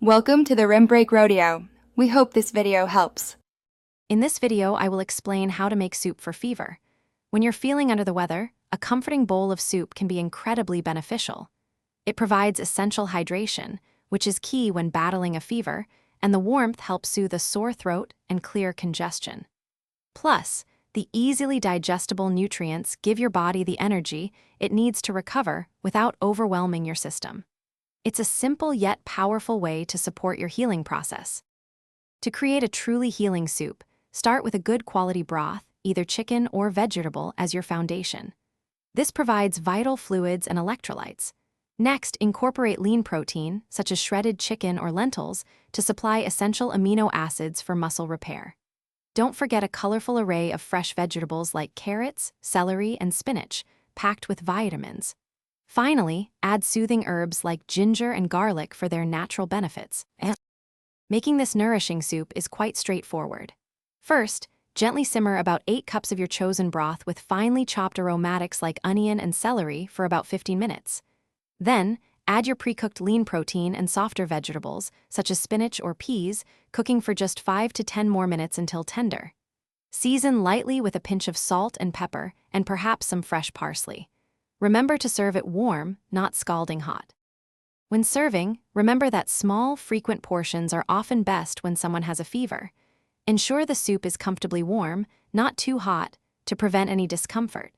Welcome to the Rim Break Rodeo. We hope this video helps. In this video, I will explain how to make soup for fever. When you're feeling under the weather, a comforting bowl of soup can be incredibly beneficial. It provides essential hydration, which is key when battling a fever, and the warmth helps soothe a sore throat and clear congestion. Plus, the easily digestible nutrients give your body the energy it needs to recover without overwhelming your system. It's a simple yet powerful way to support your healing process. To create a truly healing soup, start with a good quality broth, either chicken or vegetable, as your foundation. This provides vital fluids and electrolytes. Next, incorporate lean protein, such as shredded chicken or lentils, to supply essential amino acids for muscle repair. Don't forget a colorful array of fresh vegetables like carrots, celery, and spinach, packed with vitamins. Finally, add soothing herbs like ginger and garlic for their natural benefits. Making this nourishing soup is quite straightforward. First, gently simmer about 8 cups of your chosen broth with finely chopped aromatics like onion and celery for about 15 minutes. Then, add your pre-cooked lean protein and softer vegetables, such as spinach or peas, cooking for just 5 to 10 more minutes until tender. Season lightly with a pinch of salt and pepper, and perhaps some fresh parsley. Remember to serve it warm, not scalding hot. When serving, remember that small, frequent portions are often best when someone has a fever. Ensure the soup is comfortably warm, not too hot, to prevent any discomfort.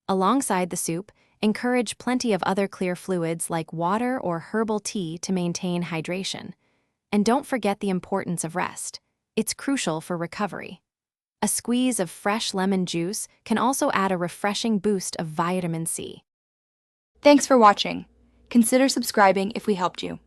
Alongside the soup, encourage plenty of other clear fluids like water or herbal tea to maintain hydration. And don't forget the importance of rest. It's crucial for recovery. A squeeze of fresh lemon juice can also add a refreshing boost of vitamin C. Thanks for watching. Consider subscribing if we helped you.